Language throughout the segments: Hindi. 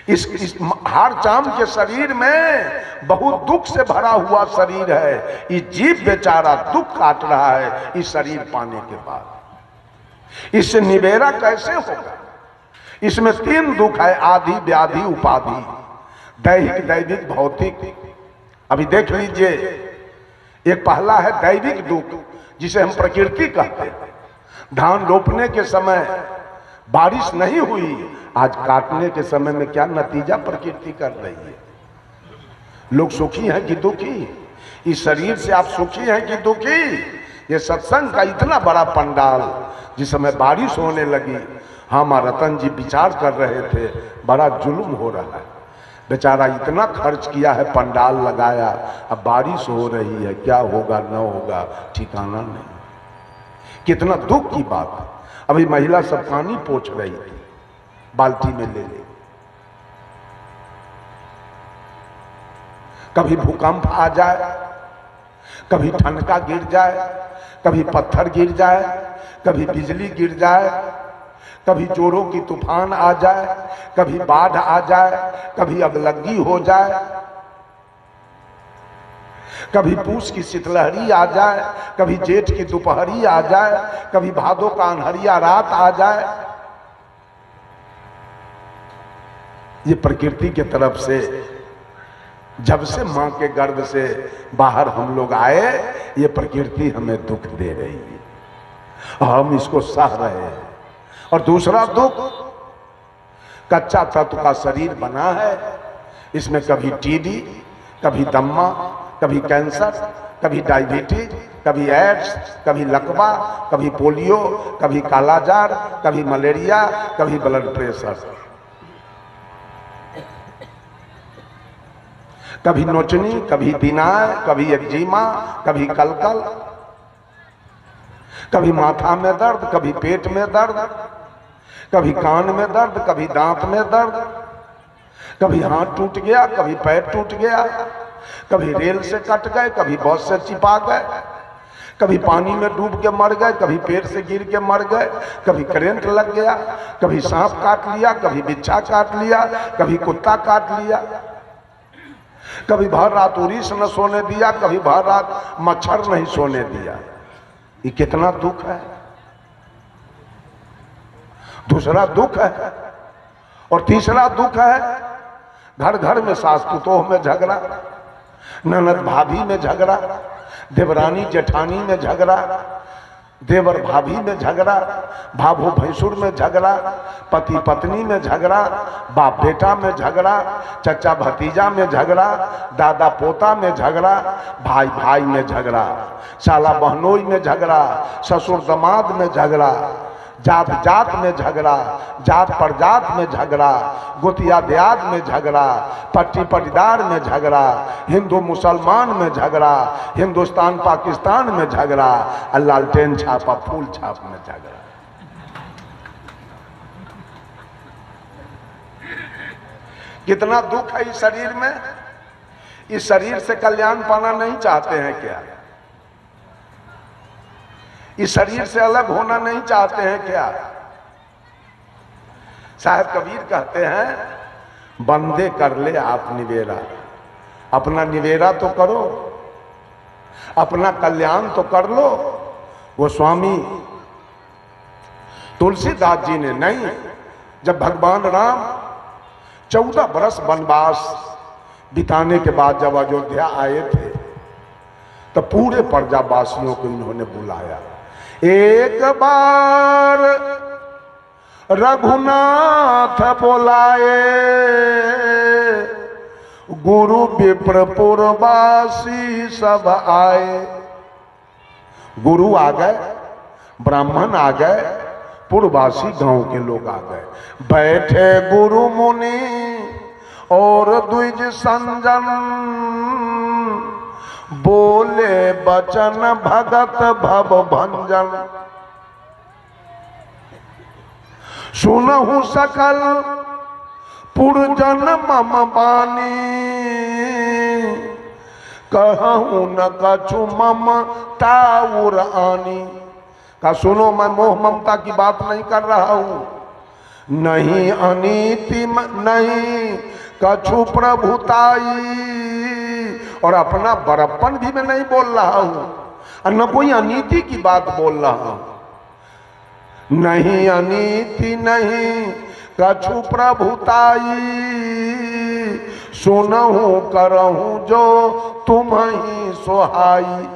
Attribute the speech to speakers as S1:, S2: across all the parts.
S1: इस हार चाम के शरीर में बहुत दुख से भरा हुआ शरीर है। ये जीव बेचारा दुख काट रहा है इस शरीर पाने के बाद। इससे निबेरा कैसे होगा? इसमें 3 दुख है, आदि व्याधि उपाधि, दैहिक दैविक भौतिक। अभी देख लीजिए, एक पहला है दैविक दुख जिसे हम प्रकृति कहते हैं। धान रोपने के समय बारिश नहीं हुई, आज काटने के समय में क्या नतीजा प्रकृति कर रही है। लोग सुखी हैं कि दुखी? इस शरीर से आप सुखी हैं कि दुखी? ये सत्संग का इतना बड़ा पंडाल, जिस समय बारिश होने लगी, हम रतन जी विचार कर रहे थे, बड़ा जुल्म हो रहा है। बेचारा इतना खर्च किया है, पंडाल लगाया, अब बारिश हो रही है, क्या होगा न होगा ठिकाना नहीं। कितना दुख की बात है। अभी महिला सब पानी पोंछ रही थी, बाल्टी में ले ले। कभी भूकंप आ जाए, कभी ठनका गिर जाए, कभी पत्थर गिर जाए, कभी बिजली गिर जाए, कभी जोरों की तूफान आ जाए, कभी बाढ़ आ जाए, कभी अगलगी हो जाए, कभी पूस की शीतलहरी आ जाए, कभी जेठ की दोपहरी आ जाए, कभी भादों का अन्हरिया रात आ जाए। ये प्रकृति के तरफ से, जब से मां के गर्भ से बाहर हम लोग आए, ये प्रकृति हमें दुख दे रही है और हम इसको सह रहे हैं। और दूसरा दुख, कच्चा तत्व का शरीर बना है, इसमें कभी टीबी, कभी दम्मा, कभी कैंसर, कभी डायबिटीज, कभी एड्स, कभी लकवा, कभी पोलियो, कभी कालाजार, कभी मलेरिया, कभी ब्लड प्रेशर, कभी नोचनी, कभी बिनाय, कभी एक्जिमा, कभी कलकल, कभी माथा में दर्द, कभी पेट में दर्द, कभी कान में दर्द, कभी दांत में दर्द, कभी हाथ टूट गया, कभी पैर टूट गया, कभी रेल से कट गए, कभी बस से चिपा गए, कभी पानी में डूब के मर गए, कभी पेड़ से गिर के मर गए, कभी करंट लग गया, कभी सांप काट लिया, कभी बिच्छा काट लिया, कभी कुत्ता काट लिया, कभी भर रात उरीस न सोने दिया, कभी भर रात मच्छर नहीं सोने दिया। ये कितना दुख है। दूसरा दुख है। और तीसरा दुख है, घर घर में सास पुतोह में झगड़ा, ननद भाभी में झगड़ा, देवरानी जेठानी में झगड़ा, देवर भाभी में झगड़ा, भाभो भैंसुर में झगड़ा, पति पत्नी में झगड़ा, बाप बेटा में झगड़ा, चचा भतीजा में झगड़ा, दादा पोता में झगड़ा, भाई भाई में झगड़ा, साला बहनोई में झगड़ा, ससुर दामाद में झगड़ा, जात जात में झगड़ा, जात परजात में झगड़ा, गोतिया देयात में झगड़ा, पट्टी पटीदार में झगड़ा, हिंदू मुसलमान में झगड़ा, हिंदुस्तान पाकिस्तान में झगड़ा, लालटेन छापा फूल छाप में झगड़ा। कितना दुख है इस शरीर में। इस शरीर से कल्याण पाना नहीं चाहते हैं क्या? इस शरीर से अलग होना नहीं चाहते हैं क्या? साहब कबीर कहते हैं, बंदे कर ले आप निवेरा। अपना निवेरा तो करो, अपना कल्याण तो कर लो। वो स्वामी तुलसीदास जी ने नहीं, जब भगवान राम 14 बरस वनवास बिताने के बाद जब अयोध्या आए थे, तो पूरे प्रजावासियों को इन्होंने बुलाया। एक बार रघुनाथ बुलाए, गुरु विप्रपुरवासी सब आए। गुरु आ गए, ब्राह्मण आ गए, पुरवासी गांव के लोग आ गए। बैठे गुरु मुनि और द्विज संजन, बोले बचन भगत भव भंजन। सुनहु सकल पुरजन मम बानी, कहूं न कछु मम ताउर आनी। का सुनो, मैं मोह ममता की बात नहीं कर रहा हूं। नहीं अनीति नहीं कछु प्रभुताई, और अपना बड़प्पन भी मैं नहीं बोल रहा हूं और न कोई अनीति की बात बोल रहा हूं। नहीं अनीति नहीं कछु प्रभुताई, सुनहु करहु जो तुम ही सोहाई।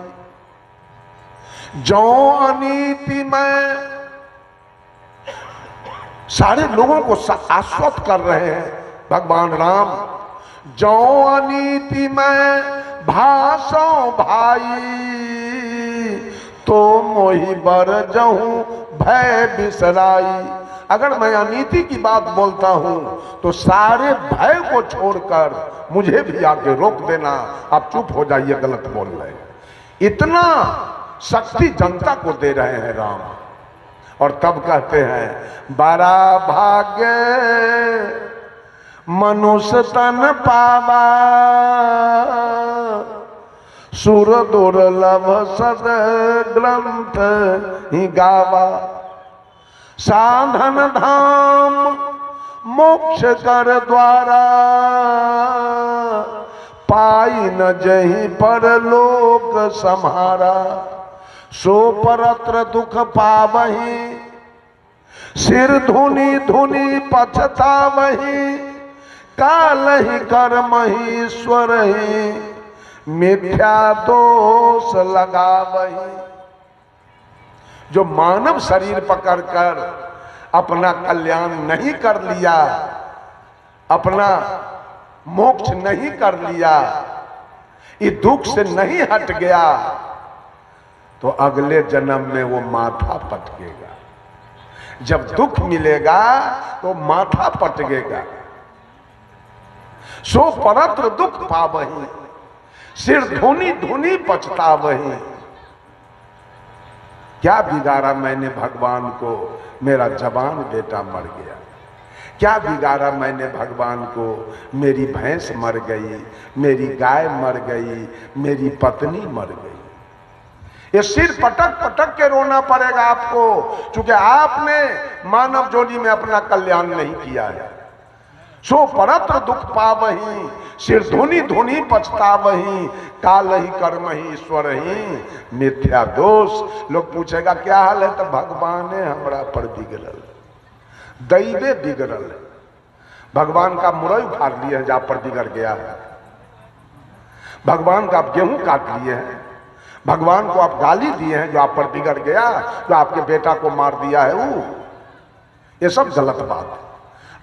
S1: जो अनीति में सारे लोगों को आश्वस्त कर रहे हैं भगवान राम, जो अनीति में भाषो भाई, तो मोहि बर जहूं भय बिसराई। अगर मैं अनीति की बात बोलता हूं तो सारे भय को छोड़कर मुझे भी आके रोक देना, आप चुप हो जाइए, गलत बोल रहे हैं। इतना शक्ति जनता को दे रहे हैं राम। और तब कहते हैं बड़ा भाग्य मनुष्य तन पावा, सुर दुर्लभ सद ग्रंथ ही गावा। साधन धाम मोक्ष कर द्वारा, पाई न जहीं पर लोक सम्हारा। सो परत्र दुख पावही, सिर धुनी धुनी पछतावही। काल ही कर्म ही ईश्वर ही, मिथ्या दोष लगावही। जो मानव शरीर पकड़कर अपना कल्याण नहीं कर लिया, अपना मोक्ष नहीं कर लिया, ये दुख से नहीं हट गया, तो अगले जन्म में वो माथा पटकेगा। जब दुख मिलेगा तो माथा पटकेगा। सो परत्र दुख पावही, सिर धुनी धुनी पछतावही। क्या बिगाड़ा मैंने भगवान को, मेरा जवान बेटा मर गया। क्या बिगाड़ा मैंने भगवान को, मेरी भैंस मर गई, मेरी गाय मर गई, मेरी पत्नी मर गई। ये सिर पटक पटक के रोना पड़ेगा आपको, क्योंकि आपने मानव जोनी में अपना कल्याण नहीं किया है। सो परत्र दुख पावही, सिर धुनी धुनी पछतावही। काल ही कर्म ही ईश्वर ही, मिथ्या दोष। लोग पूछेगा क्या हाल है, तो भगवान ने हमरा पर बिगड़ल, दैवे बिगड़ल। भगवान का मुरई उखाड़ लिए है जहां पर बिगड़ गया है। भगवान का आप गेहूं काट लिए हैं, भगवान को आप गाली दिए हैं जो आप पर बिगड़ गया, जो आपके बेटा को मार दिया है वो। ये सब गलत बात है।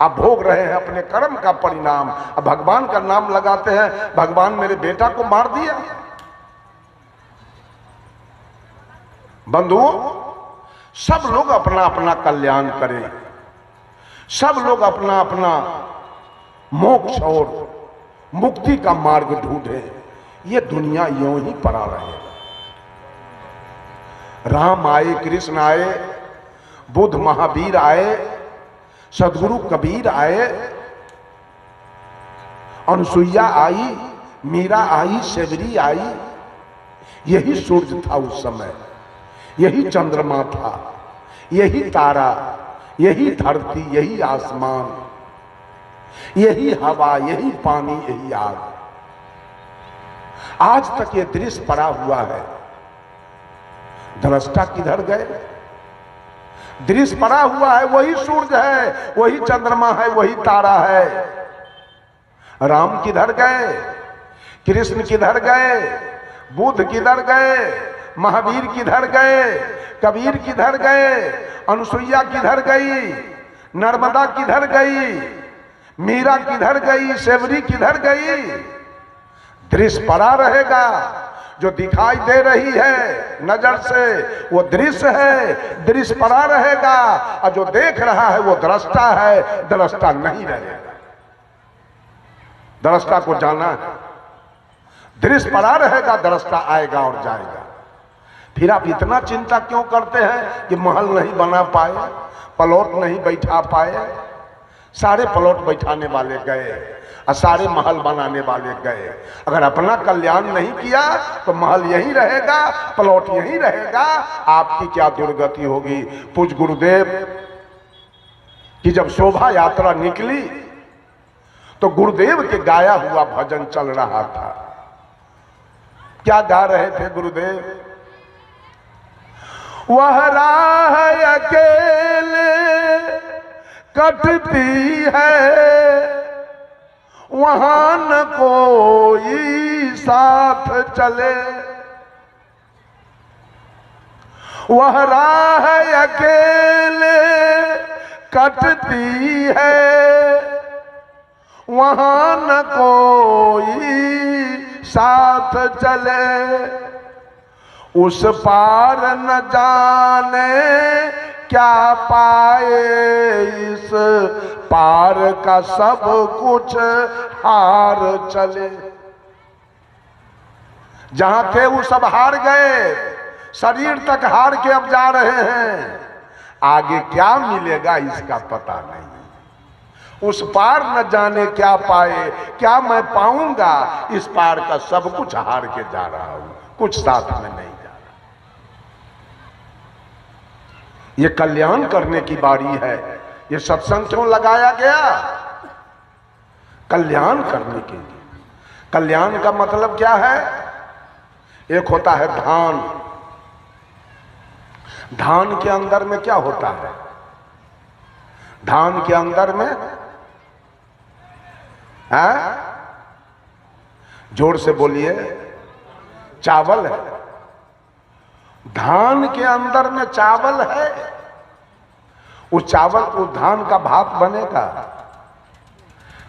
S1: आप भोग रहे हैं अपने कर्म का परिणाम, अब भगवान का नाम लगाते हैं, भगवान मेरे बेटा को मार दिया। बंधुओं, सब लोग अपना अपना कल्याण करें, सब लोग अपना अपना मोक्ष और मुक्ति का मार्ग ढूंढें। ये दुनिया यूं ही पड़ा रहेगा। राम आए, कृष्ण आए, बुद्ध महावीर आए, सदगुरु कबीर आए, अनुसुईया आई, मीरा आई, सेवरी आई। यही सूर्य था उस समय, यही चंद्रमा था, यही तारा, यही धरती, यही आसमान, यही हवा, यही पानी, यही आग। आज तक ये दृश्य पड़ा हुआ है। दृष्टा किधर गए? दृश्य पड़ा हुआ है, वही सूर्य है, वही चंद्रमा है, वही तारा है। राम किधर गए? कृष्ण किधर गए? बुद्ध किधर गए? महावीर किधर गए? कबीर किधर गए? अनुसुईया किधर गई? नर्मदा किधर गई? मीरा किधर गई? सेवरी किधर गई? दृश्य पड़ा रहेगा। जो दिखाई दे रही है नजर से वो दृश्य है, दृश्य पड़ा रहेगा। और जो देख रहा है वो दृष्टा है, दृष्टा नहीं रहेगा। दृष्टा को जाना है, दृश्य पड़ा रहेगा, दृष्टा आएगा और जाएगा। फिर आप इतना चिंता क्यों करते हैं कि महल नहीं बना पाए, प्लॉट नहीं बैठा पाए? सारे प्लॉट बैठाने वाले गए और सारे महल बनाने वाले गए। अगर अपना कल्याण नहीं किया तो महल यहीं रहेगा, प्लॉट यहीं रहेगा। आपकी क्या दुर्गति होगी। पूज्य गुरुदेव कि जब शोभा यात्रा निकली तो गुरुदेव के गाया हुआ भजन चल रहा था। क्या गा रहे थे गुरुदेव? वह राह अकेले कटती है, वहां न कोई साथ चले। वह राह अकेले कटती है, वहां न कोई साथ चले। उस पार न जाने क्या पाए, इस पार का सब कुछ हार चले। जहां थे वो सब हार गए, शरीर तक हार के अब जा रहे हैं। आगे क्या मिलेगा इसका पता नहीं। उस पार न जाने क्या पाए, क्या मैं पाऊंगा, इस पार का सब कुछ हार के जा रहा हूं, कुछ साथ में नहीं जा रहा। ये कल्याण करने की बारी है। ये सत्संग क्यों लगाया गया? कल्याण करने के लिए। कल्याण का मतलब क्या है? एक होता है धान। धान के अंदर में क्या होता है? धान के अंदर में है, जोर से बोलिए, चावल है। धान के अंदर में चावल है। वो चावल, वो धान का भात बनेगा,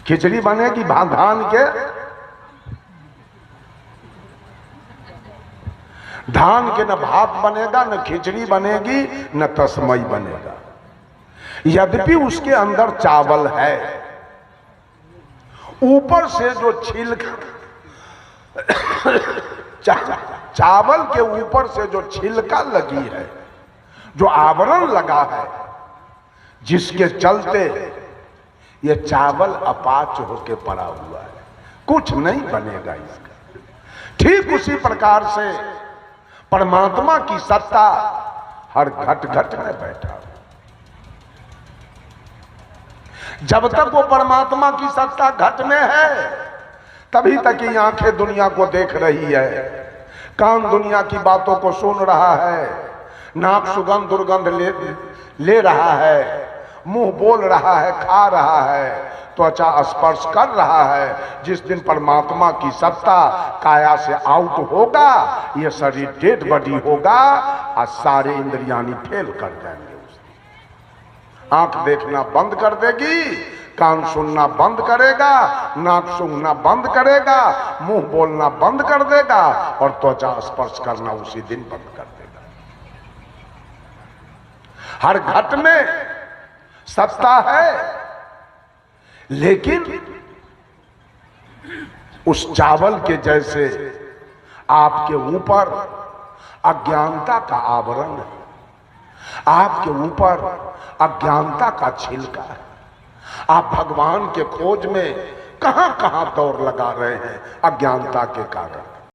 S1: खिचड़ी बनेगी धान के। धान के न भात बनेगा, न खिचड़ी बनेगी, न तस्मई बनेगा। यद्यपि उसके अंदर चावल है, ऊपर से जो छिलका चावल के ऊपर से जो छिलका लगी है, जो आवरण लगा है, जिसके चलते ये चावल अपाच होके पड़ा हुआ है, कुछ नहीं बनेगा इसका। ठीक उसी प्रकार से परमात्मा की सत्ता हर घट घट में बैठा है। जब तक वो परमात्मा की सत्ता घट में है, तभी तक ये आंखें दुनिया को देख रही है, कान दुनिया की बातों को सुन रहा है, नाक सुगंध दुर्गंध ले रहा है, मुंह बोल रहा है, खा रहा है, त्वचा स्पर्श कर रहा है। जिस दिन परमात्मा की सत्ता काया से आउट होगा, ये शरीर डेड बॉडी होगा और सारे इंद्रियानी फेल कर जाएंगे। आंख देखना बंद कर देगी, कान सुनना बंद करेगा, नाक सूंघना बंद करेगा, मुंह बोलना बंद कर देगा और त्वचा स्पर्श करना उसी दिन बंद कर देगा। हर घट में सत्ता है, लेकिन उस चावल के जैसे आपके ऊपर अज्ञानता का आवरण है, आपके ऊपर अज्ञानता का छिलका है। आप भगवान के खोज में कहां कहां दौड़ लगा रहे हैं अज्ञानता के कारण।